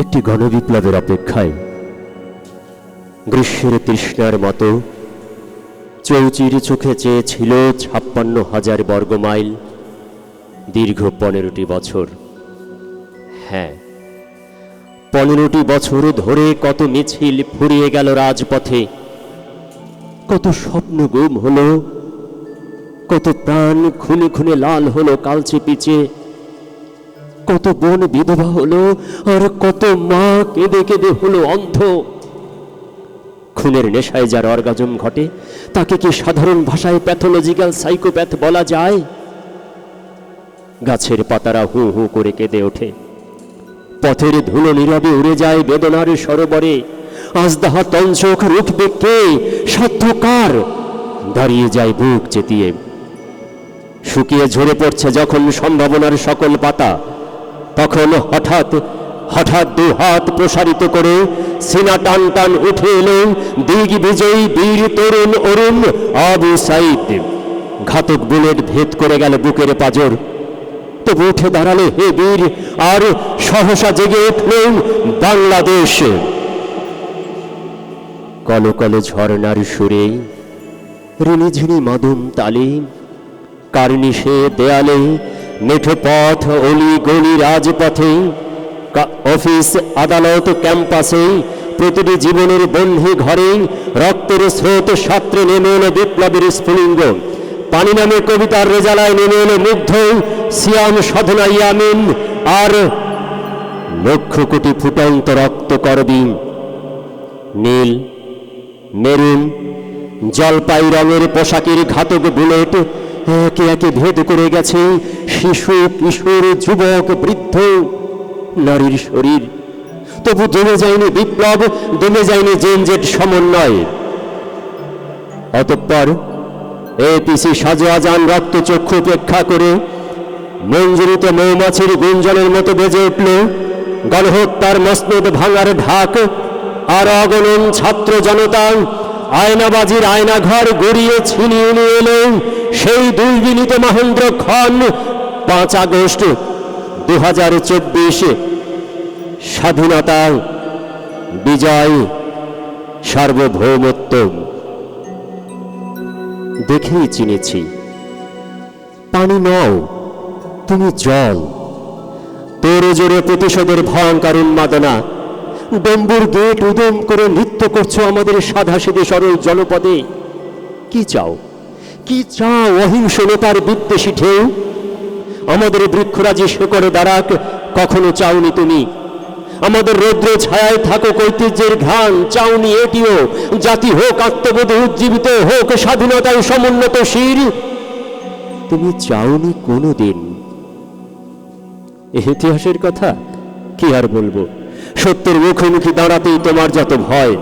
একটি গণবিপ্লবের অপেক্ষায় গ্রীষ্মের তৃষ্ণার মতো চৌচির চোখে চেয়েছিল ৫৬,০০০ বর্গমাইল দীর্ঘ ১৫টি বছর। হ্যাঁ, ১৫টি বছর ধরে কত মিছিল ফুরিয়ে গেল রাজপথে, কত স্বপ্ন গুম হলো, কত প্রাণ খুনে খুনে লাল হলো কালচে পিচে, কত বোন বিধবা হলো, আর কত মা কেঁদে কেঁদে হলো অন্ধ। খুনের নেশায় যার অর্গাজম ঘটে তাকে কি সাধারণ ভাষায় প্যাথোলজিক্যাল সাইকোপ্যাথ বলা যায়? গাছের পাতারা হু হু করে কেঁদে ওঠে, পথের ধুলো নীরবে উড়ে যায় বেদনার সরোবরে। আজ দাহা তঞ্চক রুখবে কে? সাধ্য কার? দাঁড়িয়ে যায় বুক চেতিয়ে। শুকিয়ে ঝরে পড়ছে যখন সম্ভাবনার সকল পাতা, তখন হঠাৎ হঠাৎ দু হাত প্রসারিত করে সিনা টান টান উঠে এলো দিগ বিজয়ী বীর তরুণ অরুণ আবু সাইদ। ঘাতক বুলেট ভেদ করে গেল বুকের পাঁজর, তবু উঠে দাঁড়ালো হে বীর, আর সহসা জেগে উঠল বাংলাদেশ। কলো কলো ঝর্ণার সুরে রিনিঝিনি মাদুম তালে, কার্নিশে দেয়ালে মেঠো পথ অলি গলি রাজপথে, অফিস আদালত ক্যাম্পাসে, প্রতিটি জীবনের বন্ধি ঘরে রক্তের স্রোত সাত্রে নেমে এলো বিপ্লবের স্ফুলিঙ্গ। পানি নামে কবিতার রেজালায় নেমে এলো মুগ্ধ সিয়াম সাধনা ইয়ামিন, আর লক্ষ কোটি ফুটন্ত রক্ত করবি। নীল, মেরুন, জলপাই রঙের পোশাকের ঘাতক বুলেট একে একে ভেদ করে গেছে শিশু, কিশোর, যুবক, বৃদ্ধ, নারীর শরীর। তবু দমে যায়নি বিপ্লব, দমে যায়নি জেনজেট সমন্বয়। অতঃপর এপিসি সাজোয়াজান রক্তচক্ষু উপেক্ষা করে মঞ্জুরিত মৌমাছির গুঞ্জনের মতো বেজে উঠল গণহত্যার মসনদ ভাঙার ঢাক। আর অগণন ছাত্র জনতা আয়নাবাজির আয়নাঘর গড়িয়ে ছিনিয়ে নিয়ে এলো সেই দুর্বিনীত মহেন্দ্র খন ৫ আগস্ট ২০২৪। স্বাধীনতা, বিজয়, সার্বভৌমত্ব দেখেই চিনেছি। পানি নও, তুমি জল। তোর জোরে প্রতিশোধের ভয়ঙ্কর উন্মাদনা। ডম্বুর গেট উদম করে নৃত্য করছো আমাদের সাধাসিধে সরল জনপদে। কি চাও, কি চাও অহিংস নেতার বিদ্বেষী ঢেউ? আমাদের বৃক্ষরাজি শেকড়ে দাঁড়াক, কখনো চাওনি তুমি। আমাদের রৌদ্র ছায়ায় থাকুক ঐতিহ্যের ঘ্রাণ, চাওনি এটিও। জাতি হোক আত্মবোধে উজ্জীবিত, হোক স্বাধীনতায় সমুন্নত শির, তুমি চাওনি কোনোদিন। ইতিহাসের কথা কি আর বলবো? সত্যের মুখোমুখি দাঁড়াতেই তোমার যত ভয়,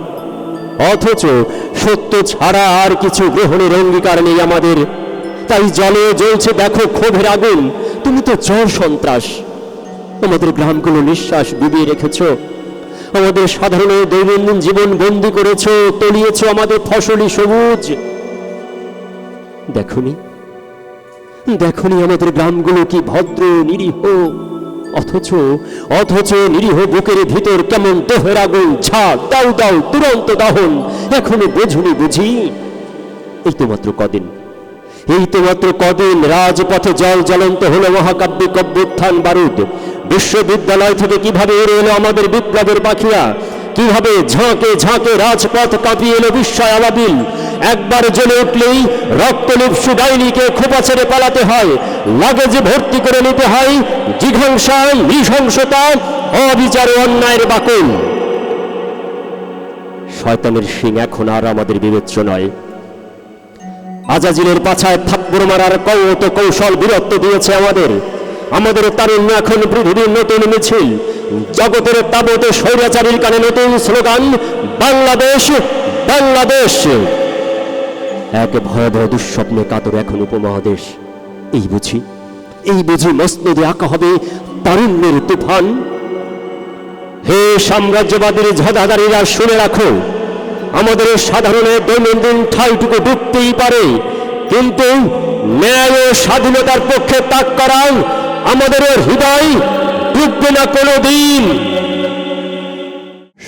অথচ সত্য ছাড়া আর কিছু গ্রহণের অঙ্গীকার নেই আমাদের। তাই জলে জ্বলছে দেখো ক্ষোভের আগুন। তুমি তো জল সন্ত্রাস। আমাদের গ্রামগুলো নিঃশ্বাস ডুবিয়ে রেখেছ, আমাদের সাধারণ দৈনন্দিন জীবন বন্দী করেছ, তলিয়েছ আমাদের ফসলি সবুজ। দেখনি দেখনি আমাদের গ্রামগুলো কি ভদ্র নিরীহ, অথচ নিরীহ বুকের ভিতর কেমন দেহের আগুন। ঝাঁক দাও দাও তুরন্ত দহন। এখনো বোঝুনি বুঝি? এই তো মাত্র কদিন রাজপথে জল জ্বলন্ত হলো মহাকাব্যিক অভ্যুত্থান বারুদ। বিশ্ববিদ্যালয় থেকে কিভাবে এড়ে এলো আমাদের বিপ্লবের পাখিরা, কিভাবে ঝাঁকে ঝাঁকে রাজপথ কাঁপিয়ে এলো বিস্ময় আবাবিল। একবার জ্বলে উঠলেই রক্তলিপ্সু ডাইনিকে খোপা ছেড়ে পালাতে হয়, লাগেজে ভর্তি করে নিতে হয় জিঘাংসা, নৃশংসতা, অবিচার, অন্যায়ের বাকুল। শয়তানের শিং এখন আর আমাদের বিবেচ্য নয়। আজাজিলের পাছায় থাপ্পড় মারার কৌত কৌশল বীরত্ব দিয়েছে আমাদের তারুণ্য এখন পৃথিবীর নতুন মিছিল। জগতের তাবতে স্বৈরাচারীর কানে নতুন স্লোগান, বাংলাদেশ বাংলাদেশ। এক ভয়াবহ দুঃস্বপ্নে কাতর এখন উপমহাদেশ। এই বুঝি মসনদে আঁকা হবে তারুণ্যের তুফান। হে সাম্রাজ্যবাদীর ঝদাদারীরা, শুনে রাখো, আমাদের সাধারণের দৈনন্দিন ঠাইটুকু ডুবতেই পারে, কিন্তু ন্যায় ও স্বাধীনতার পক্ষে তাক করা আমাদের হৃদয় ডুববে না কোনোদিন।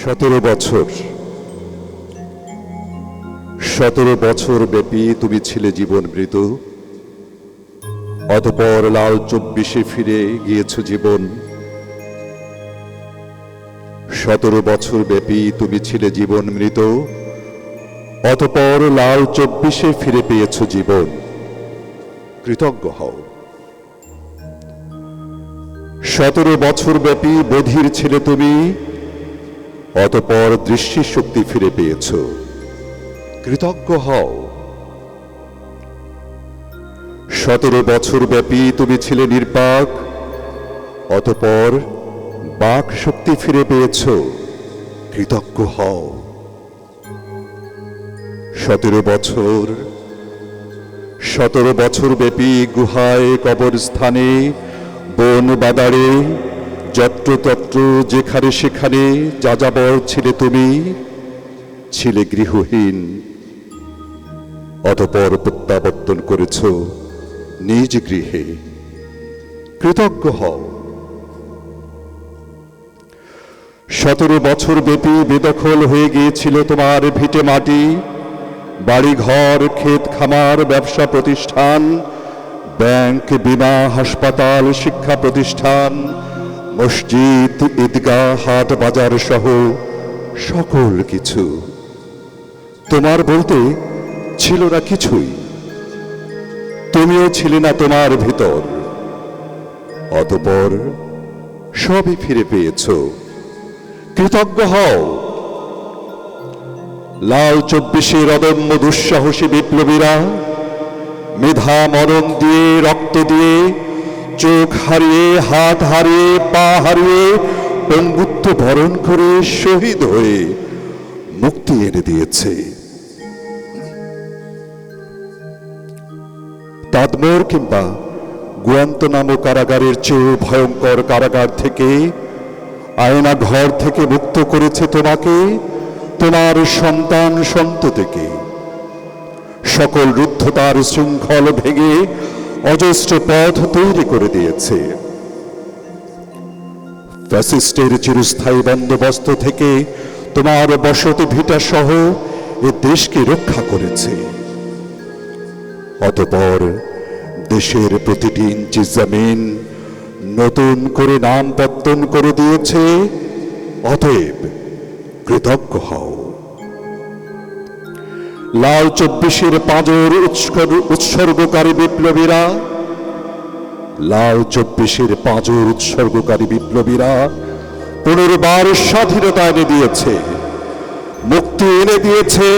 বছর 17 বছর ব্যাপী তুমি ছিলে জীবন মৃত, অতঃপর লাল 24-এ ফিরে গিয়েছো জীবন। 17 বছর ব্যাপী তুমি ছিলে জীবন মৃত, অতঃপর লাল 24-এ ফিরে পেয়েছো জীবন। কৃতজ্ঞ হও। 17 বছর ব্যাপী বধির ছিলে তুমি, অতঃপর দৃষ্টিশক্তি ফিরে পেয়েছ। কৃতজ্ঞ হও। 17 বছর ব্যাপী তুমি ছিলে নির্বাক, অতঃপর বাক শক্তি ফিরে পেয়েছ। কৃতজ্ঞ হও। 17 বছর ব্যাপী গুহায়, কবরস্থানে, বন বাদারে, যত্রতত্র যেখানে সেখানে যাযাবর ছিলে তুমি, ছিলে গৃহহীন, অতঃপর প্রত্যাবর্তন করেছ নিজ গৃহে। কৃতজ্ঞ হও। 17 বছর ব্যাপী বেদখল হয়ে গিয়েছিল তোমার ভিটে মাটি, বাড়িঘর, ক্ষেত খামার, ব্যবসা প্রতিষ্ঠান, ব্যাংক, বীমা, হাসপাতাল, শিক্ষা প্রতিষ্ঠান, মসজিদ, ঈদগাহ, হাট বাজার সহ সকল কিছু। তোমার বলতে ছিল না কিছুই, তুমিও ছিলে না তোমার ভিতর, অতঃপর সবই ফিরে পেয়েছ। কৃতজ্ঞ হও। লাল 24-এর অদম্য দুঃসাহসী বিপ্লবীরা মেধা মরণ দিয়ে, রক্ত দিয়ে, চোখ হারিয়ে, হাত হারিয়ে, পা হারিয়ে, পঙ্গুত্ব বরণ করে শহীদ হয়ে মুক্তি এনে দিয়েছে। তাদমোর কিংবা গুয়ান্তনামো কারাগারের চেয়ে ভয়ঙ্কর কারাগার থেকে, আয়না ঘর থেকে মুক্ত করেছে তোমাকে, তোমার সন্তান সন্ততিকে। সকল রুদ্ধতার শৃঙ্খল ভেঙে অজস্র পথ তৈরি করে দিয়েছে। ফ্যাসিস্টের চিরস্থায়ী বন্দোবস্ত থেকে তোমার বসতি ভিটা সহ এ দেশকে রক্ষা করেছে। অতঃপর দেশের প্রতিটি ইঞ্চি জমিন নতুন করে নাম পত্তন করে দিয়েছে। অতএব কৃতজ্ঞ হও। লাল 24-এর পাঁজর উৎসর্গকারী বিপ্লবীরা, লাল 24-এর পাঁজর উৎসর্গকারী বিপ্লবীরা পুনর্বার স্বাধীনতা এনে দিয়েছে, মুক্তি এনে দিয়েছে।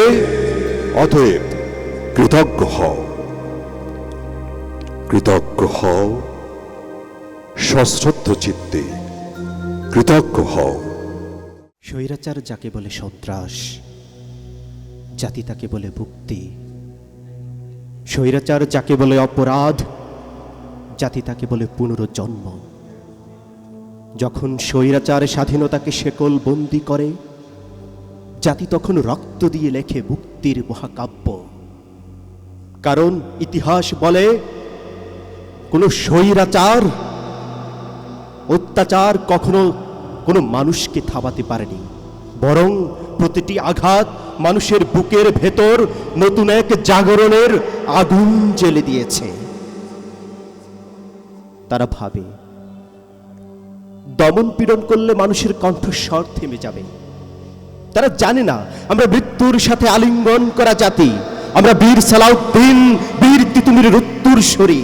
অতএব কৃতজ্ঞ হও। কৃতজ্ঞ হও সশ্রদ্ধ চিত্তে। কৃতজ্ঞ হও। স্বৈরাচার যাকে বলে সন্ত্রাস, জাতি তাকে বলে মুক্তি। স্বৈরাচার যাকে বলে অপরাধ, জাতি তাকে বলে পুনর্জন্ম। যখন স্বৈরাচার স্বাধীনতাকে শেকল বন্দি করে, জাতি তখন রক্ত দিয়ে লেখে মুক্তির মহাকাব্য। কারণ ইতিহাস বলে কোন স্বৈরাচার অত্যাচার কখনো কোনো মানুষকে থামাতে পারেনি, বরং প্রতিটি আঘাত মানুষের বুকের ভেতর নতুন এক জাগরণের আগুন জ্বেলে দিয়েছে। তারা ভাবে দমন পীড়ন করলে মানুষের কণ্ঠস্বর থেমে যাবে। তারা জানে না আমরা মৃত্যুর সাথে আলিঙ্গন করা জাতি, আমরা বীর সালাউদ্দিন, বীর তিতুমিরের উত্তরসূরি।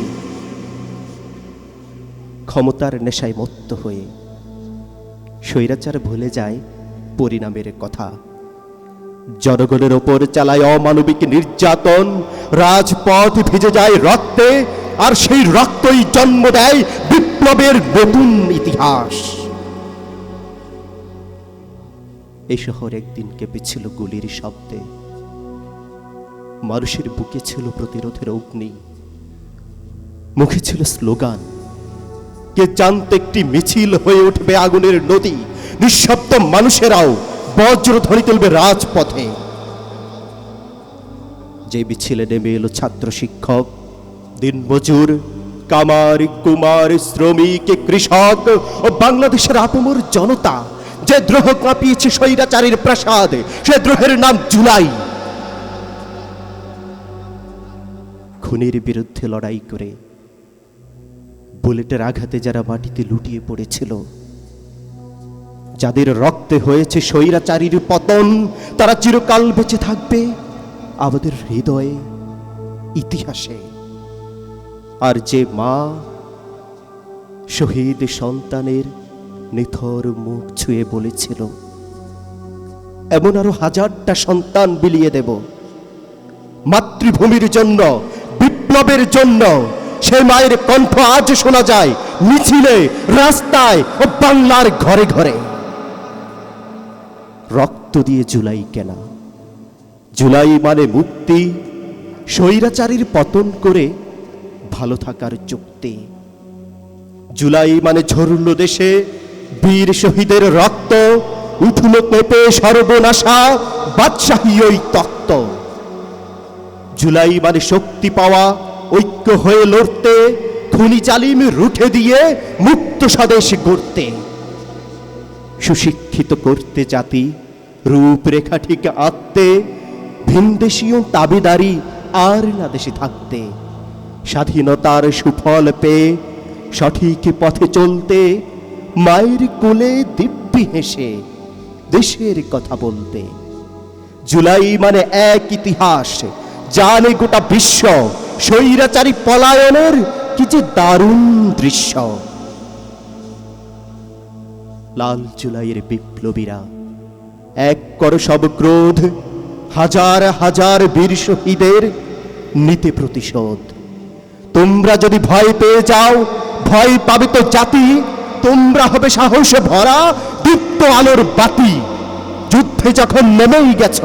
ক্ষমতার নেশায় মত্ত হয়ে স্বৈরাচার ভুলে যায় পরিণামের কথা। জনগণের ওপর চালায় অমানবিক নির্যাতন, রাজপথ ভিজে যায় রক্তে, আর সেই রক্তই জন্ম দেয় বিপ্লবের নতুন ইতিহাস। এই শহর একদিন কেঁপেছিল গুলির শব্দে, মানুষের বুকে ছিল প্রতিরোধের অগ্নি, মুখে ছিল স্লোগান। কে জানত একটি মিছিল হয়ে উঠবে আগুনের নদী, নিঃশব্দ মানুষেরাও বজ্রধ্বনি তুলবে রাজপথে। যে মিছিলে নেমে এলো ছাত্র, শিক্ষক, দিনমজুর, কামার, কুমার, শ্রমিক, কৃষক ও বাংলাদেশের আপামর জনতা, যে দ্রোহ কাঁপিয়েছে স্বৈরাচারীর প্রাসাদ, সে দ্রোহের নাম জুলাই। খুনের বিরুদ্ধে লড়াই করে বুলেটের আঘাতে যারা মাটিতে লুটিয়ে পড়েছিল, যাদের রক্তে হয়েছে স্বৈরাচারীর পতন, তারা চিরকাল বেঁচে থাকবে আমাদের হৃদয়ে, ইতিহাসে। আর যে মা শহীদ সন্তানের নিথর মুখ ছুঁয়ে বলেছিল, এমন আরো হাজারটা সন্তান বিলিয়ে দেব মাতৃভূমির জন্য, বিপ্লবের জন্য, সে মায়ের কণ্ঠ আজ শোনা যায় মিছিলে, রাস্তায় ও বাংলার ঘরে ঘরে। রক্ত দিয়ে জুলাই কেনা, জুলাই মানে মুক্তি, স্বৈরাচারীর পতন করে ভালো থাকার চুক্তি। জুলাই মানে ঝরল দেশে বীর শহীদের রক্ত, উঠল কেঁপে সর্বনাশা বাদশাহী ওই তক্ত। জুলাই মানে শক্তি পাওয়া, ঐক্য হয়ে লড়তে, খুনি জালিম রুখে দিয়ে মুক্ত স্বদেশ গড়তে। সুশিক্ষিত করতে জাতি, রূপরেখা ঠিক আঁকতে, ভিনদেশীয় তাবেদারি আর না দেশে থাকতে। স্বাধীনতার সুফল পেয়ে সঠিক পথে চলতে, মায়ের কোলে দিব্যি হেসে দেশের কথা বলতে। জুলাই মানে এক ইতিহাস, জানে গোটা বিশ্ব, স্বৈরাচারী পলায়নের কি যে দারুণ দৃশ্য। লাল জুলাইয়ের বিপ্লবীরা এক করো সব ক্রোধ, হাজার হাজার বীর শহীদের নিতে প্রতিশোধ। তোমরা যদি ভয় পেয়ে যাও, ভয় পাবে তো জাতি, তোমরা হবে সাহসে ভরা দীপ্ত আলোর বাতি। যুদ্ধে যখন নেমেই গেছ,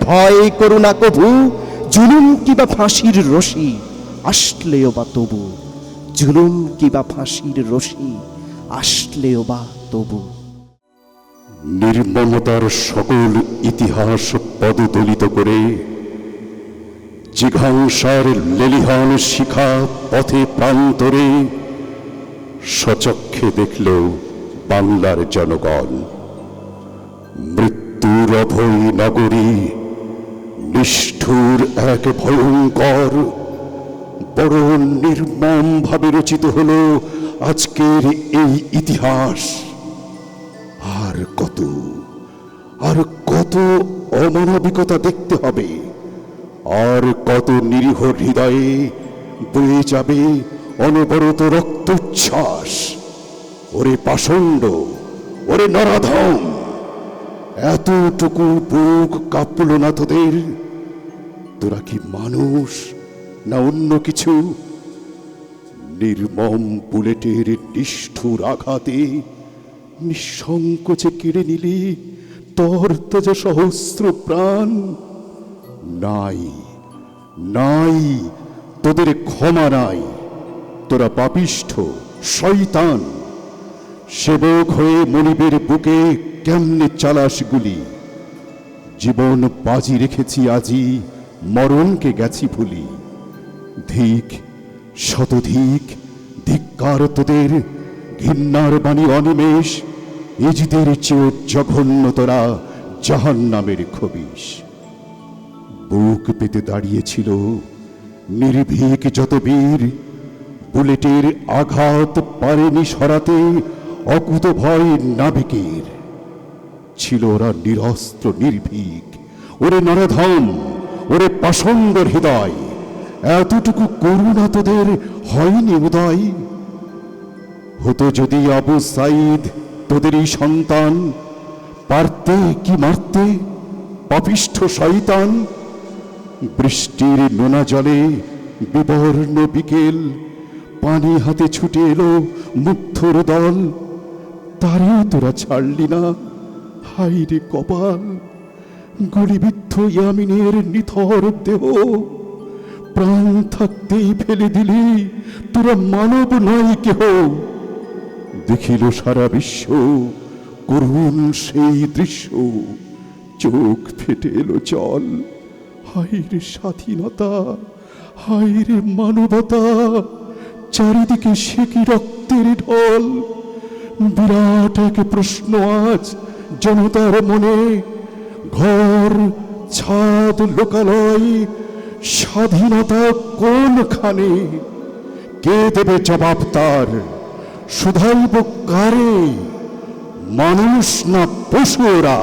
ভয় করো না কভু, জুলুম কিবা ফাঁসির রশি আসলেও বা তবু। জুলুম কিবা ফাঁসির রশি আসলেও বা তবু। নির্মমতার সকল ইতিহাস পদদলিত করে, জিঘাংসার লেলিহান শিখা পথে প্রান্তরে, সচক্ষে দেখলেও বাংলার জনগণ মৃত্যুর অভয় নগরী, নিষ্ঠুর এক ভয়ঙ্কর, বড় নির্মম ভাবে রচিত হলো আজকের এই ইতিহাস। আর কত অমানবিকতা দেখতে হবে, আর কত নিরীহ হৃদয়ে বয়ে যাবে অনবরত রক্তচ্ছ্বাস। ওরে পাষণ্ড, ওরে নরাধম, এতটুকু বুক কাঁপল না তোদের? তোরা কি মানুষ না অন্য কিছু? নির্মম বুলেটের নিষ্ঠুর আঘাতে নিঃসংকোচে কেড়ে নিলি তরতাজা সহস্র প্রাণ। নাই নাই, তোদের ক্ষমা নাই। তোরা পাপিষ্ঠ, শয়তান। সেবক হয়ে মনিবের বুকে কেমনে চালাস গুলি? জীবন বাজি রেখেছি আজি, মরণকে গেছি ভুলি। ধিক, শতধিক ধিক্কার তোদের, ঘৃণার বাণী অনিমেষ। ইজিদের চেয়েও জঘন্য তোরা জাহান্নামের খবিশ। বুক পেতে দাঁড়িয়েছিল নির্ভীক যত বীর, বুলেটের আঘাত পারেনি সরাতে অকুত ভয় নাবিকের। ছিল ওরা নিরস্ত্র নির্ভীক। ওরে নরধম, ওরে পাষণ্ড হৃদয়, এতটুকু করুণা তোদের হয়নি উদয়? হতো যদি আবু সাইদ তোদেরই সন্তান, পারতে কি মারতে পাপিষ্ঠ শয়তান? বৃষ্টির নোনা জলে বিবর্ণ বিকেল, পানি হাতে ছুটে এলো মুগ্ধর দল। তারেও তোরা ছাড়লি না, হাই রে কপাল। গুলিবিদ্ধ ইয়ামিনের নিথর দেহ প্রাণ থাকতেই ফেলে দিলি, তোরা মানব নয় কেহ। দেখিল সারা বিশ্ব করুণ সেই দৃশ্য, চোখ ফেটে এলো জল। হায় রে স্বাধীনতা, হায় রে মানবতা, চারিদিকে সে কি রক্তের ঢল। বিরাট এক প্রশ্ন আজ জনতার মনে। ঘর, ছাদ, লোকালয়, স্বাধীনতা কোনখানে? কে দেবে জবাব তার? শুধাইব কারে? মানুষ না পশুরা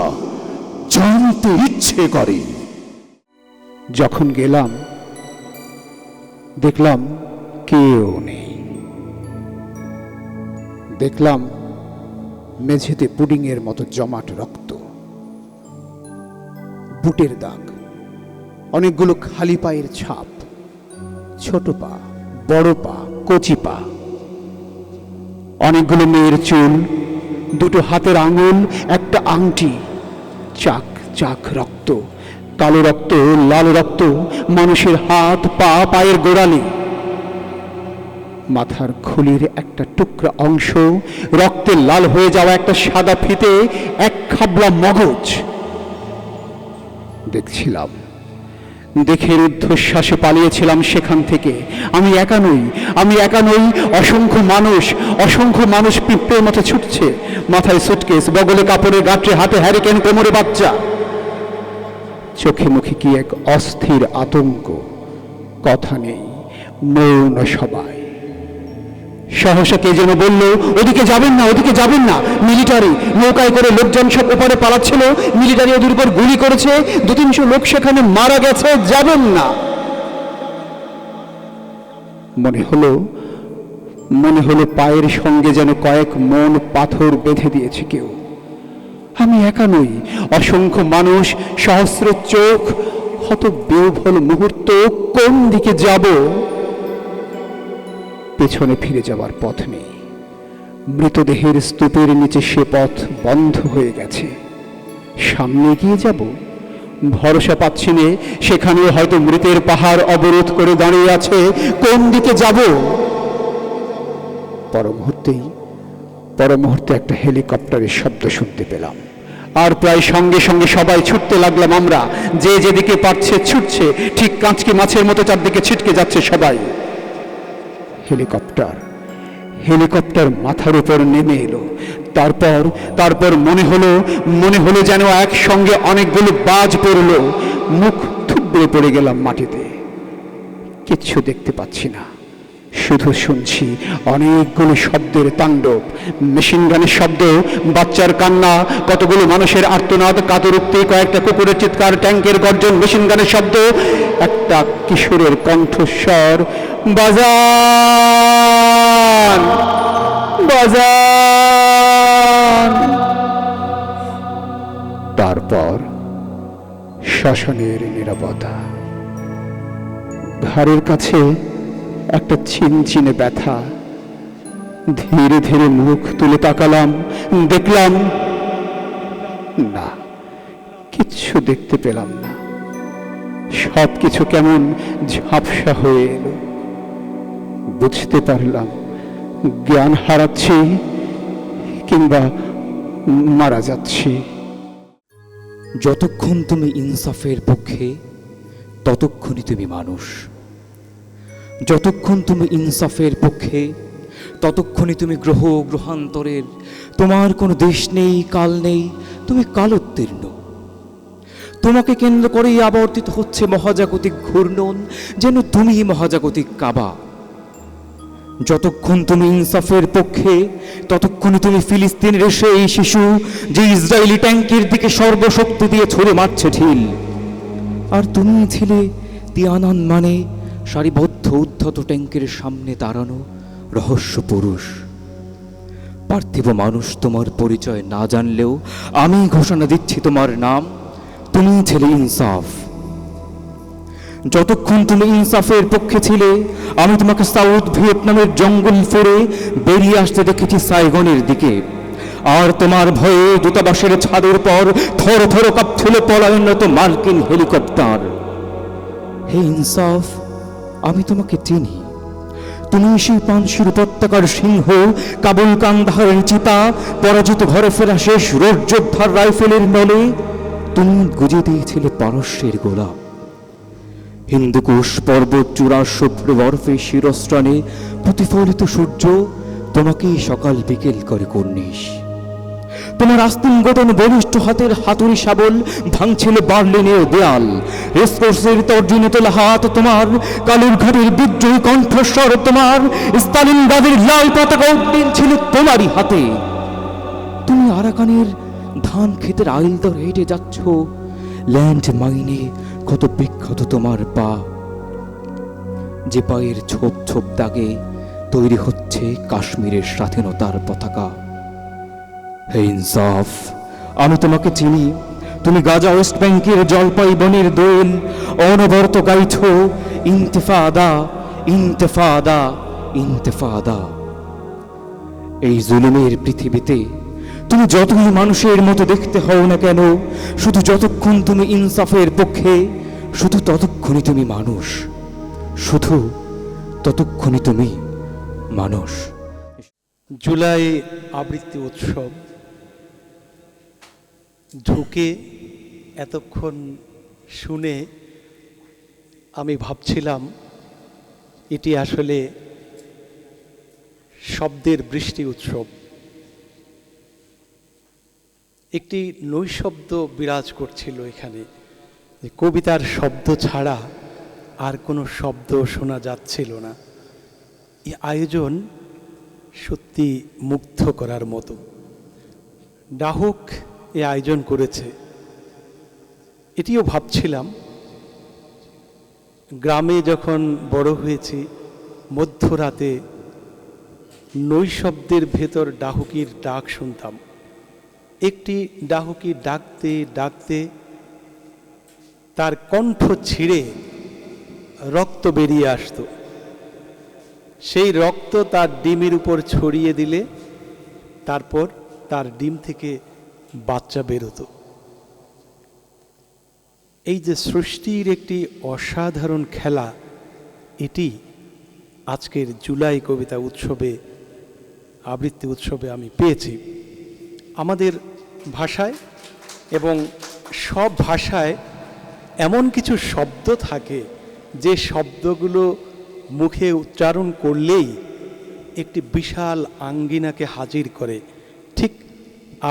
জানতে ইচ্ছে করে। যখন গেলাম দেখলাম কেউ নেই। দেখলাম মেঝেতে পুডিংয়ের মতো জমাট রক্ত, বুটের দাগ, অনেকগুলো খালি পায়ের ছাপ, ছোট পা, বড় পা, কচি পা, অনেকগুলো মেয়ের চুল, দুটো হাতের আঙুল, একটা আংটি, চাক চাক রক্ত, কালো রক্ত, লাল রক্ত, মানুষের হাত, পা, পায়ের গোড়ালি, মাথার খুলির একটা টুকরা অংশ, রক্তে লাল হয়ে যাওয়া একটা সাদা ফিতে, এক খাবলা মগজ। দেখছিলাম, দেখে রুদ্ধশ্বাসে পালিয়েছিলাম সেখান থেকে। আমি একা নই, আমি একা নই, অসংখ্য মানুষ পিঁপড়ের মতো ছুটছে, মাথায় সুটকেস, বগলে কাপড়ের গাঁটরে, হাতে হ্যারিকেন, কোমরে বাচ্চা। চোখে মুখে কি এক অস্থির আতঙ্ক, কথা নেই, মৌন সবাই। সহসা কে যেন বলল, ওদিকে যাবেন না, ওদিকে যাবেন না, মিলিটারি। নৌকায় করে লোকজন সব ওপারে পালাচ্ছিল, মিলিটারি ওদের উপর গুলি করেছে, 200-300 লোক সেখানে মারা গেছে, যাবেন না। মনে হলো পায়ের সঙ্গে যেন কয়েক মন পাথর বেঁধে দিয়েছে কেউ। আমি একা নই, অসংখ্য মানুষ, সহস্র চোখ, হত বিহ্বল মুহূর্ত। কোন দিকে যাব? পেছনে ফিরে যাওয়ার পথ নেই। মৃতদেহের স্তূপের নিচে সে পথ বন্ধ হয়ে গেছে। সামনে এগিয়ে যাব, ভরসা পাচ্ছি না। সেখানেও হয়তো মৃতের পাহাড় অবরোধ করে দাঁড়িয়ে আছে। কোন দিকে যাব? পর মুহূর্তে একটা হেলিকপ্টারের শব্দ শুনতে পেলাম, আর প্রায় সঙ্গে সঙ্গে সবাই ছুটতে লাগলাম। আমরা যে যেদিকে পারছে ছুটছে, ঠিক কাঁচকি মাছের মতো চারদিকে ছিটকে যাচ্ছে সবাই। হেলিকপ্টার মাথার উপর নেমে এলো। তারপর মনে হলো যেন একসঙ্গে অনেকগুলো বাজ পড়লো। মুখ থুবড়ে পড়ে গেলাম মাটিতে। কিচ্ছু দেখতে পাচ্ছি না, শুধু শুনছি অনেকগুলো শব্দের তাণ্ডব। মেশিন গানের শব্দ, বাচ্চার কান্না, কতগুলো মানুষের আর্তনাদ, কাতরোক্তি, কয়েকটা কুকুরের চিৎকার, ট্যাঙ্কের গর্জন, মেশিন গানের শব্দ, একটা কিশোরের কণ্ঠস্বর, বাজান বাজান। তারপর শ্মশানের নীরবতা। ঘাড়ের কাছে একটা চিনচিনে ব্যথা। ধীরে ধীরে মুখ তুলে তাকালাম, দেখলাম না, কিচ্ছু দেখতে পেলাম না। সবকিছু কেমন ঝাপসা হয়ে এলো। বুঝতে পারলাম জ্ঞান হারাচ্ছি কিংবা মারা যাচ্ছি। যতক্ষণ তুমি ইনসাফের পক্ষে, ততক্ষণই তুমি মানুষ। যতক্ষণ তুমি ইনসাফের পক্ষে, ততক্ষণই তুমি গ্রহান্তরের। তোমার কোনো দেশ নেই, কাল নেই, তুমি কালোত্তীর্ণ। তোমাকে কেন্দ্র করেই আবর্তিত হচ্ছে মহাজাগতিক ঘূর্ণন, যেন তুমি মহাজাগতিক কাবা। যতক্ষণ তুমি ইনসাফের পক্ষে, ততক্ষণই তুমি ফিলিস্তিনের সেই শিশু যে ইসরায়েলি ট্যাঙ্কের দিকে সর্বশক্তি দিয়ে ছুড়ে মারছে ঢিল। আর তুমি ছিলে তিয়ানান, মানে সারিবদ্ধ উদ্ধত ট্যাঙ্কের সামনে দাঁড়ানো রহস্য পুরুষ। পার্থিব মানুষ তোমার পরিচয় না জানলেও আমি ঘোষণা দিচ্ছি তোমার নাম, তুমি ছিলে ইনসাফ। যতক্ষণ তুমি ইনসাফের পক্ষে ছিলে, আমি তোমাকে সাউথ ভিয়েতনামের জঙ্গল ফেরে বেরিয়ে আসতে দেখেছি সাইগনের দিকে। আর তোমার ভয়ে দূতাবাসের ছাদের পর থর থর কাঁপছিল পলায়নরত মার্কিন হেলিকপ্টার। হে ইনসাফ, আমি তোমাকে চিনি। তুমি সেই পানশির উপত্যকার সিংহ, কাবুল কান্দাহারের চিতা, পরাজিত ঘরে ফেরা শেষ রোড যোদ্ধার রাইফেলের নলে তুমি গুজে দিয়েছিলে পারস্যের গোলাপ। হিন্দুকুশ পর্বত চূড়ার শুভ্র বরফে শিরস্ত্রাণে প্রতিফলিত সূর্য তোমাকেই সকাল বিকেল করে কর্নিশ। তোমার আস্তিন গঠন বলিষ্ঠ হাতের হাতুড়ি শাবল ভাঙছিল বার্লিনের দেয়াল। রেসকোর্সের তর্জনী তোলা হাত তোমার, কালুরঘাটের বিদ্রোহী কণ্ঠস্বর তোমার, স্টালিনগ্রাদের লাল পতাকা উড্ডীন ছিল তোমারই হাতে। তুমি আরাকানের ধান ক্ষেতের আইল দর হেঁটে যাচ্ছ, ল্যান্ড মাইনে কত বিখ্যাত তোমার পা, যে পায়ের ছোপ ছোপ দাগে তৈরি হচ্ছে কাশ্মীরের স্বাধীনতার পতাকা। হে ইনসাফ, আমি তোমাকে চিনি। তুমি গাজা ওয়েস্ট ব্যাংকের জলপাই বনের দোল অনবরত গাইছ ইন্তেফাদা, ইন্তেফাদা, ইন্তেফাদা। এই জুলুমের পৃথিবীতে তুমি যতই মানুষের মতো দেখতে হও না কেন, শুধু যতক্ষণ তুমি ইনসাফের পক্ষে, শুধু ততক্ষণই তুমি মানুষ, শুধু ততক্ষণই তুমি মানুষ। জুলাই আবৃত্তি উৎসব ঢুকে এতক্ষণ শুনে আমি ভাবছিলাম এটি আসলে শব্দের বৃষ্টি উৎসব। একটি নৈশব্দ বিরাজ করছিল এখানে, যে কবিতার শব্দ ছাড়া আর কোনো শব্দ শোনা যাচ্ছিল না। এই আয়োজন সত্যি মুগ্ধ করার মতো। ডাহুক এই আয়োজন করেছে। এটিও ভাবছিলাম, গ্রামে যখন বড় হয়েছি, মধ্যরাতে নৈশব্দের ভেতর ডাহুকির ডাক শুনতাম। একটি ডাহুকি ডাকতে ডাকতে তার কণ্ঠ ছিঁড়ে রক্ত বেরিয়ে আসতো। সেই রক্ত তার ডিমের উপর ছড়িয়ে দিলে তারপর তার ডিম থেকে বাচ্চা বেরোতো। এই যে সৃষ্টির একটি অসাধারণ খেলা, এটি আজকের জুলাই কবিতা উৎসবে, আবৃত্তি উৎসবে আমি পেয়েছি। আমাদের ভাষায় এবং সব ভাষায় এমন কিছু শব্দ থাকে যে শব্দগুলো মুখে উচ্চারণ করলেই একটি বিশাল আঙ্গিনাকে হাজির করে। ঠিক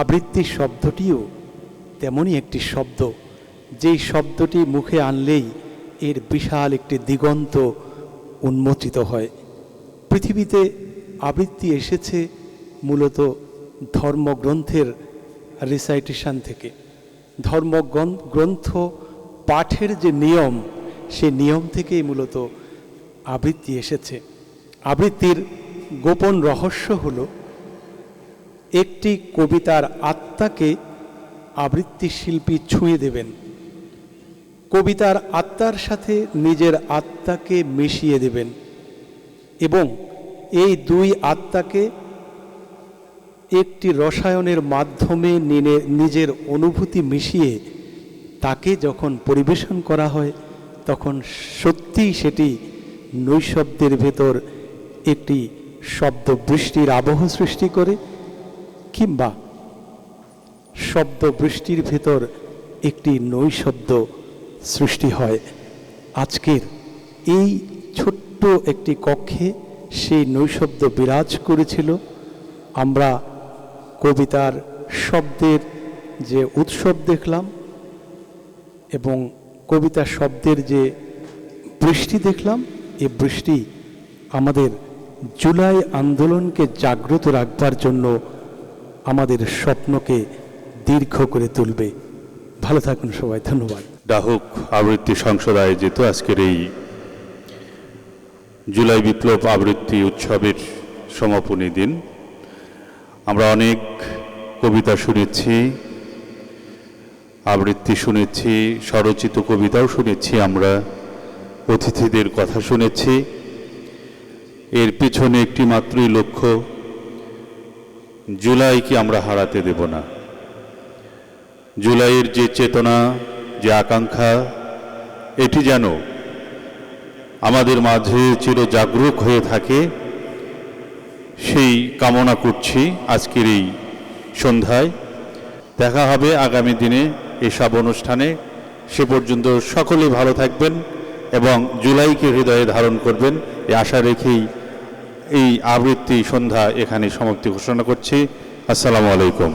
আবৃত্তি শব্দটিও তেমনই একটি শব্দ, যেই শব্দটি মুখে আনলেই এর বিশাল একটি দিগন্ত উন্মোচিত হয়। পৃথিবীতে আবৃত্তি এসেছে মূলত ধর্মগ্রন্থের রিসাইটেশন থেকে। ধর্মগ্রন্থ পাঠের যে নিয়ম, সে নিয়ম থেকেই মূলত আবৃত্তি এসেছে। আবৃত্তির গোপন রহস্য হলো, একটি কবিতার আত্মাকে আবৃত্তি শিল্পী ছুঁয়ে দেবেন, কবিতার আত্মার সাথে নিজের আত্মাকে মিশিয়ে দেবেন এবং এই দুই আত্মাকে একটি রসায়নের মাধ্যমে নিজের অনুভূতি মিশিয়ে তাকে যখন পরিবেশন করা হয়, তখন সত্যিই সেটি নৈশব্দের ভেতর একটি শব্দ বৃষ্টির আবহ সৃষ্টি করে, কিংবা শব্দ বৃষ্টির ভেতর একটি নৈশব্দ সৃষ্টি হয়। আজকের এই ছোট্ট একটি কক্ষে সেই নৈশব্দ বিরাজ করেছিল। আমরা কবিতার শব্দের যে উৎসব দেখলাম এবং কবিতা শব্দের যে বৃষ্টি দেখলাম, এই বৃষ্টি আমাদের জুলাই আন্দোলনকে জাগ্রত রাখবার জন্য আমাদের স্বপ্নকে দীর্ঘ করে তুলবে। ভালো থাকুন সবাই, ধন্যবাদ। ডাহুক আবৃত্তি সংসদ আয়োজিত আজকের এই জুলাই বিপ্লব আবৃত্তি উৎসবের সমাপনী দিন। আমরা অনেক কবিতা শুনেছি, আবৃত্তি শুনেছি, স্বরচিত কবিতাও শুনেছি, আমরা অতিথিদের কথা শুনেছি। এর পিছনে একটি মাত্রই লক্ষ্য, জুলাইকে আমরা হারাতে দেব না। জুলাইয়ের যে চেতনা, যে আকাঙ্ক্ষা, এটি যেন আমাদের মাঝে চিরজাগরুক হয়ে থাকে, সেই কামনা করছি আজকের এই সন্ধ্যায়। দেখা হবে আগামী দিনে এসব অনুষ্ঠানে। সে পর্যন্ত সকলে ভালো থাকবেন এবং জুলাইকে হৃদয়ে ধারণ করবেন, এই আশা রেখেই এই আবৃত্তি সন্ধ্যা এখানে সমাপ্তি ঘোষণা করছি। আসসালামু আলাইকুম।